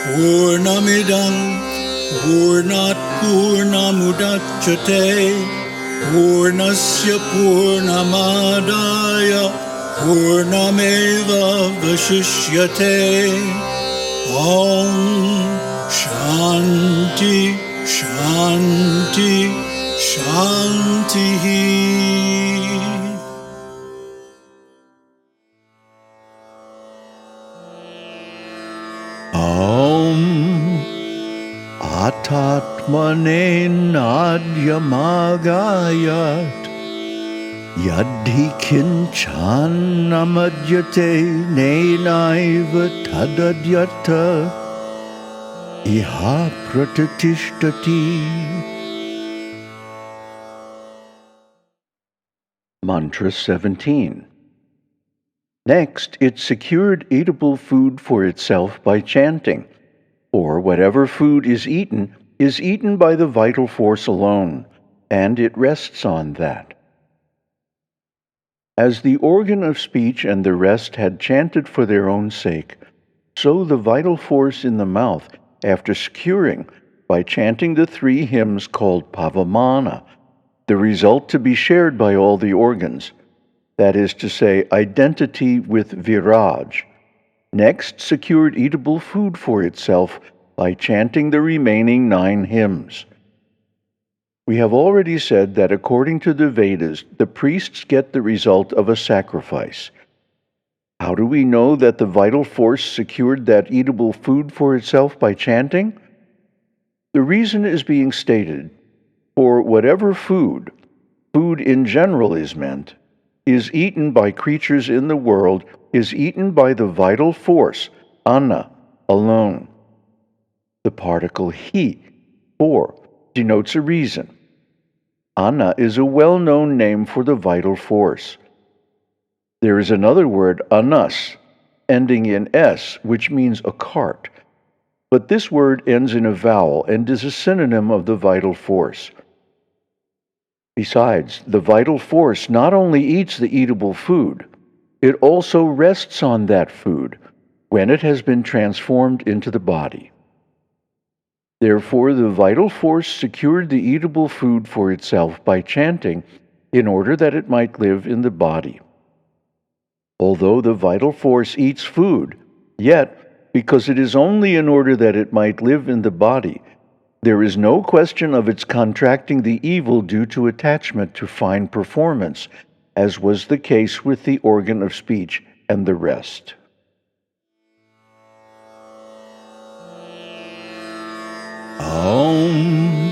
Purnamidam Purnat Purnamudachyate Purnasya Purnamadaya Purnameva Vashishyate. Om Shanti Shanti Shanti. Om Atatmane Nadyamagayat Yadhi Kinchanamadyate Nenaiva Tadadyata Iha Pratatishtati. Mantra 17. Next, it secured eatable food for itself by chanting, or whatever food is eaten by the vital force alone, and it rests on that. As the organ of speech and the rest had chanted for their own sake, so the vital force in the mouth, after securing, by chanting the 3 hymns called pavamana, the result to be shared by all the organs, that is to say, identity with viraj, next secured eatable food for itself by chanting the remaining 9 hymns. We have already said that according to the Vedas, the priests get the result of a sacrifice. How do we know that the vital force secured that eatable food for itself by chanting? The reason is being stated. For whatever food in general is meant, is eaten by creatures in the world, is eaten by the vital force, anna, alone. The particle he, for, denotes a reason. Anna is a well-known name for the vital force. There is another word, anas, ending in s, which means a cart. But this word ends in a vowel and is a synonym of the vital force. Besides, the vital force not only eats the eatable food, it also rests on that food when it has been transformed into the body. Therefore, the vital force secured the eatable food for itself by chanting in order that it might live in the body. Although the vital force eats food, yet, because it is only in order that it might live in the body, there is no question of its contracting the evil due to attachment to fine performance, as was the case with the organ of speech and the rest. Om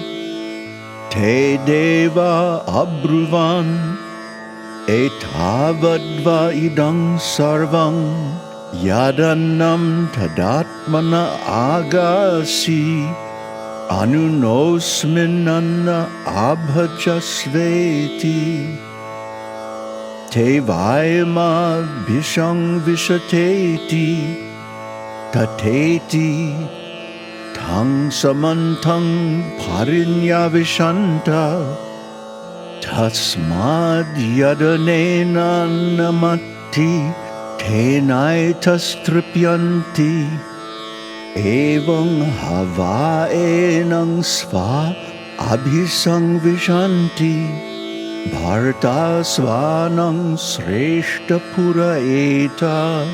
Te Deva Abruvan Etavadva Idang Sarvang Yadannam Tadatmana Agasi Anunosminanna Abhajasveti Te Vaima Bhishang Vishateti Tateti Tang Samantang Parinya Vishanta Tasmad Yadanena Namati Tenaitas Evang hava enang sva abhisang vishanti bharta svanang sreshta pura eta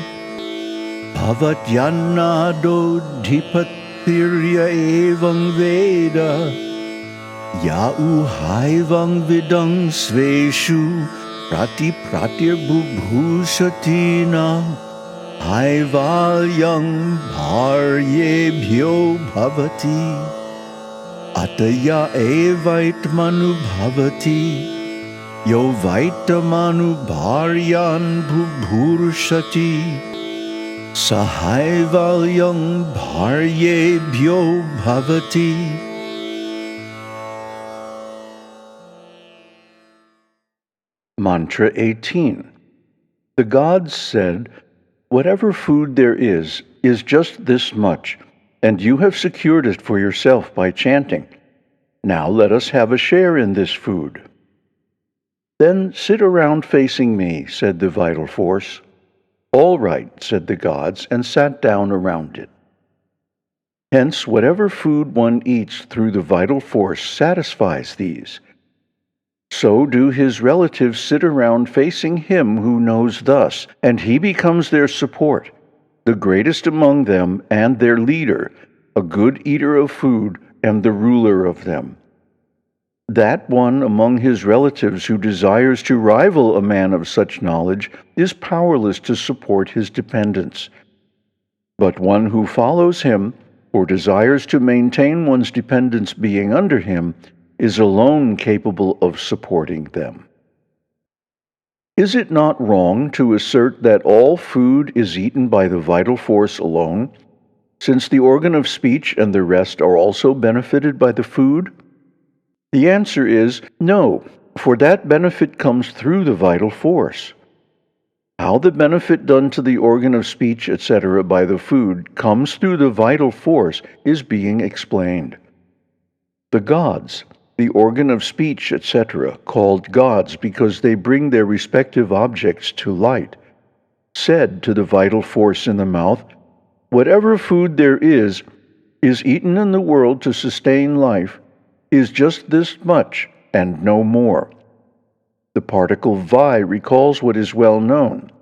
bhavatyanado dhipatirya evang veda ya uhaivang vidang sveshu pratir bubhushatina Aivalyam bharyebhyo bhavati ataya evaitmanu bhavati yo vaitamanu bharyan bhubhurshati sahaivalyam bharyebhyo bhavati. Mantra 18. The gods said, whatever food there is just this much, and you have secured it for yourself by chanting. Now let us have a share in this food. Then sit around facing me, said the vital force. All right, said the gods, and sat down around it. Hence, whatever food one eats through the vital force satisfies these. So do his relatives sit around facing him who knows thus, and he becomes their support, the greatest among them and their leader, a good eater of food and the ruler of them. That one among his relatives who desires to rival a man of such knowledge is powerless to support his dependents. But one who follows him, or desires to maintain one's dependence being under him, is alone capable of supporting them. Is it not wrong to assert that all food is eaten by the vital force alone, since the organ of speech and the rest are also benefited by the food? The answer is no, for that benefit comes through the vital force. How the benefit done to the organ of speech, etc., by the food comes through the vital force is being explained. The gods, the organ of speech, etc., called gods because they bring their respective objects to light, said to the vital force in the mouth, "Whatever food there is eaten in the world to sustain life, is just this much and no more." The particle vi recalls what is well known.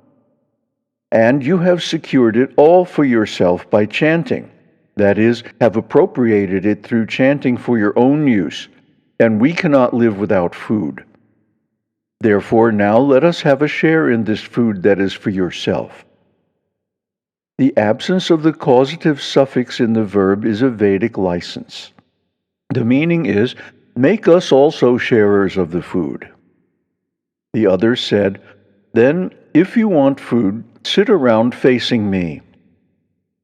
And you have secured it all for yourself by chanting, that is, have appropriated it through chanting for your own use, and we cannot live without food. Therefore now let us have a share in this food that is for yourself. The absence of the causative suffix in the verb is a Vedic license. The meaning is, make us also sharers of the food. The other said, "Then, if you want food, sit around facing me."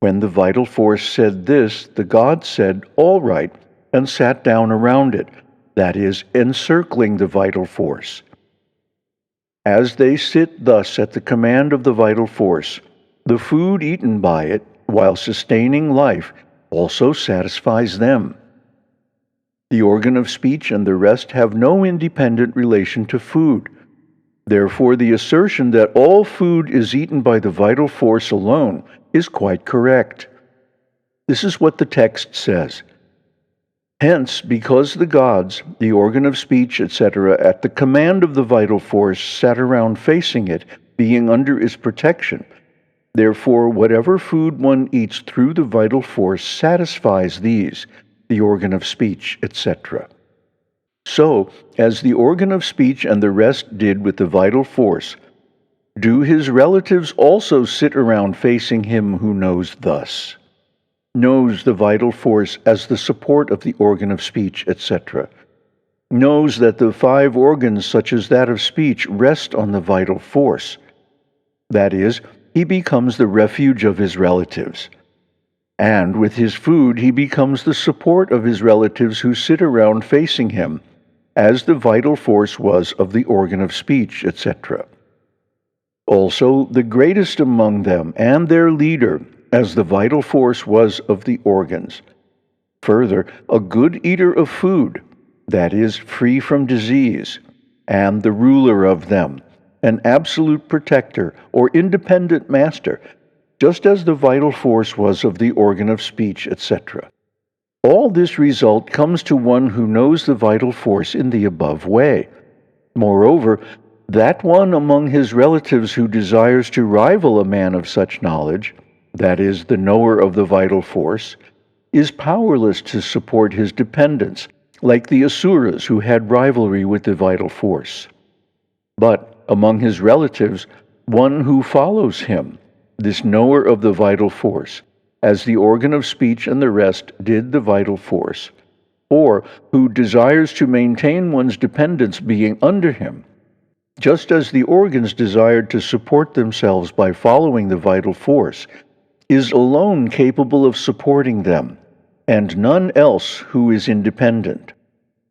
When the vital force said this, the god said, "All right," and sat down around it, that is, encircling the vital force. As they sit thus at the command of the vital force, the food eaten by it, while sustaining life, also satisfies them. The organ of speech and the rest have no independent relation to food. Therefore, the assertion that all food is eaten by the vital force alone is quite correct. This is what the text says. Hence, because the gods, the organ of speech, etc., at the command of the vital force sat around facing it, being under its protection, therefore whatever food one eats through the vital force satisfies these, the organ of speech, etc. So, as the organ of speech and the rest did with the vital force, do his relatives also sit around facing him who knows thus, knows the vital force as the support of the organ of speech, etc., knows that the 5 organs such as that of speech rest on the vital force. That is, he becomes the refuge of his relatives. And with his food he becomes the support of his relatives who sit around facing him, as the vital force was of the organ of speech, etc. Also the greatest among them and their leader, as the vital force was of the organs. Further, a good eater of food, that is, free from disease, and the ruler of them, an absolute protector or independent master, just as the vital force was of the organ of speech, etc. All this result comes to one who knows the vital force in the above way. Moreover, that one among his relatives who desires to rival a man of such knowledge, that is, the knower of the vital force, is powerless to support his dependents, like the Asuras who had rivalry with the vital force. But among his relatives, one who follows him, this knower of the vital force, as the organ of speech and the rest did the vital force, or who desires to maintain one's dependence being under him, just as the organs desired to support themselves by following the vital force, is alone capable of supporting them, and none else who is independent.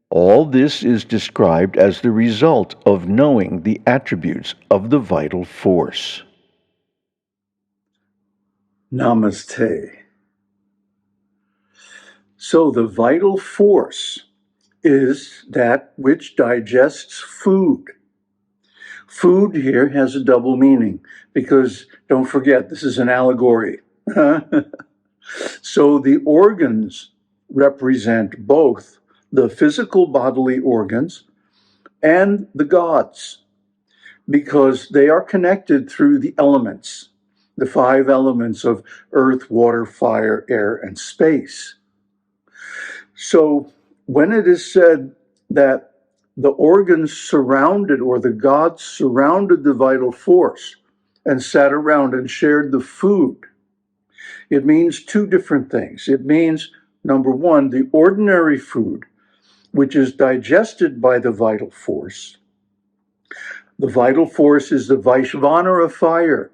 All this is described as the result of knowing the attributes of the vital force. Namaste. So the vital force is that which digests food. Food here has a double meaning because, don't forget, this is an allegory. So the organs represent both the physical bodily organs and the gods, because they are connected through the elements, the five elements of earth, water, fire, air, and space. So when it is said that the organs surrounded, or the gods surrounded the vital force and sat around and shared the food, it means two different things. It means, number one, the ordinary food, which is digested by the vital force. The vital force is the Vaishvanara fire,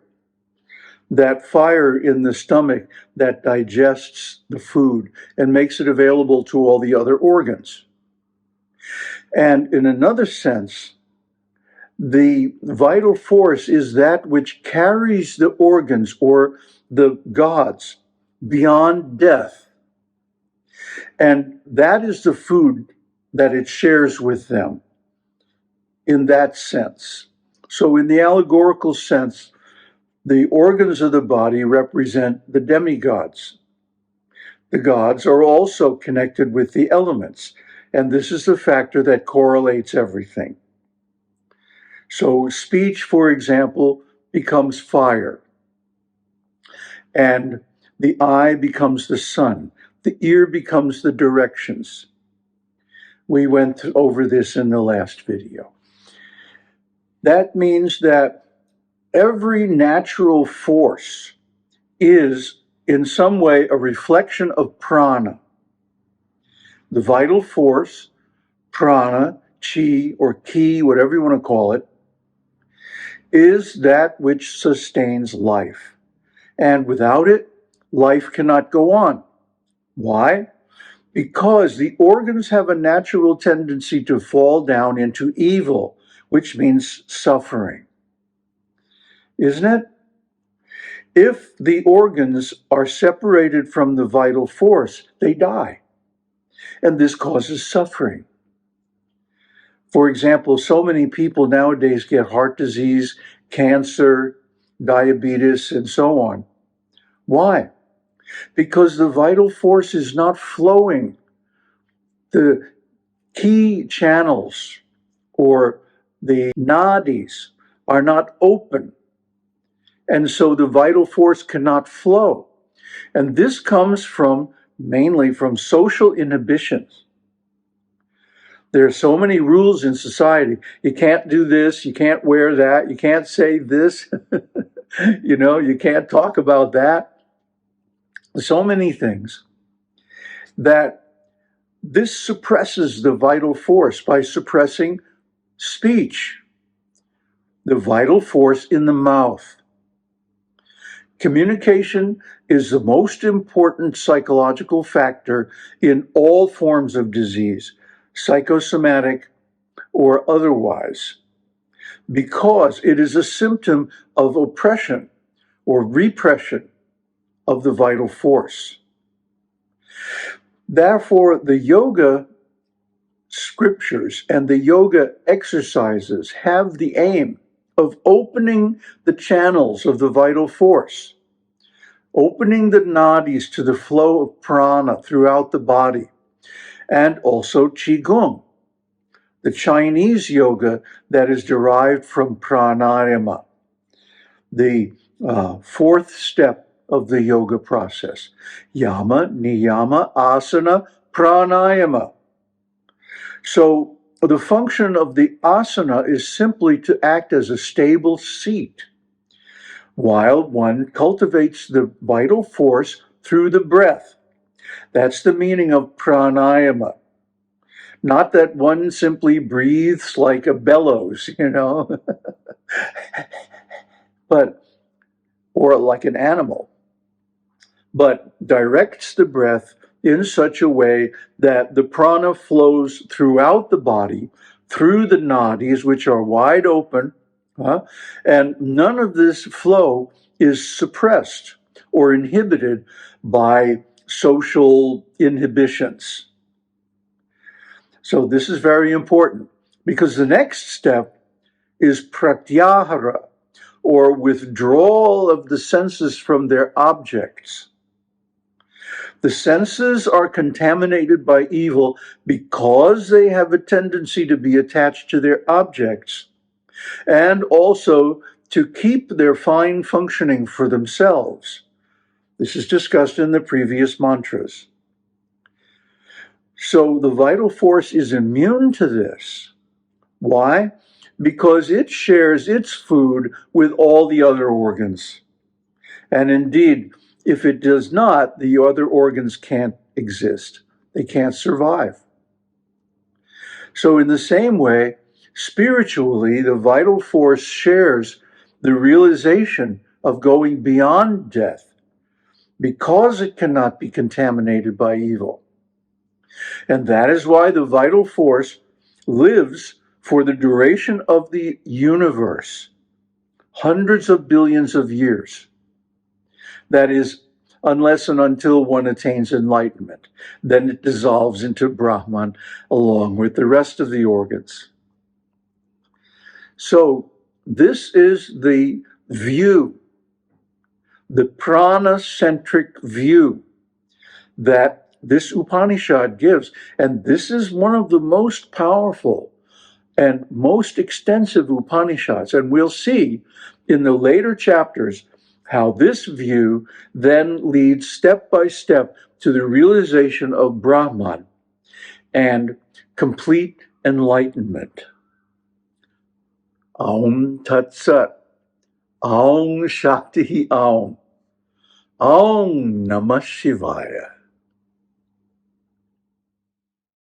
that fire in the stomach that digests the food and makes it available to all the other organs. And in another sense, the vital force is that which carries the organs or the gods beyond death. And that is the food that it shares with them in that sense. So in the allegorical sense, the organs of the body represent the demigods. The gods are also connected with the elements, and this is the factor that correlates everything. So speech, for example, becomes fire, and the eye becomes the sun. The ear becomes the directions. We went over this in the last video. That means that every natural force is in some way a reflection of prana. The vital force, prana, chi, or ki, whatever you want to call it, is that which sustains life. And without it, life cannot go on. Why? Because the organs have a natural tendency to fall down into evil, which means suffering. Isn't it? If the organs are separated from the vital force, they die. And this causes suffering. For example, so many people nowadays get heart disease, cancer, diabetes, and so on. Why? Because the vital force is not flowing. The key channels or the nadis are not open. And so the vital force cannot flow. And this comes mainly from social inhibitions. There are so many rules in society. You can't do this, you can't wear that, you can't say this, you can't talk about that. So many things that this suppresses the vital force by suppressing speech, the vital force in the mouth. Communication is the most important psychological factor in all forms of disease, psychosomatic or otherwise, because it is a symptom of oppression or repression of the vital force. Therefore, the yoga scriptures and the yoga exercises have the aim of opening the channels of the vital force, opening the nadis to the flow of prana throughout the body, and also qigong, the Chinese yoga that is derived from pranayama, the fourth step of the yoga process. Yama, niyama, asana, pranayama. So the function of the asana is simply to act as a stable seat while one cultivates the vital force through the breath. That's the meaning of pranayama. Not that one simply breathes like a bellows, or like an animal, but directs the breath in such a way that the prana flows throughout the body, through the nadis, which are wide open, and none of this flow is suppressed or inhibited by social inhibitions. So this is very important, because the next step is pratyahara, or withdrawal of the senses from their objects. The senses are contaminated by evil because they have a tendency to be attached to their objects and also to keep their fine functioning for themselves. This is discussed in the previous mantras. So the vital force is immune to this. Why? Because it shares its food with all the other organs. And indeed, if it does not, the other organs can't exist. They can't survive. So in the same way, spiritually, the vital force shares the realization of going beyond death because it cannot be contaminated by evil. And that is why the vital force lives for the duration of the universe, hundreds of billions of years. That is, unless and until one attains enlightenment. Then it dissolves into Brahman along with the rest of the organs. So this is the view, the prana-centric view that this Upanishad gives. And this is one of the most powerful and most extensive Upanishads. And we'll see in the later chapters how this view then leads step by step to the realization of Brahman and complete enlightenment. Aum Tat Sat. Aum Shakti Aum. Aum Namah Shivaya.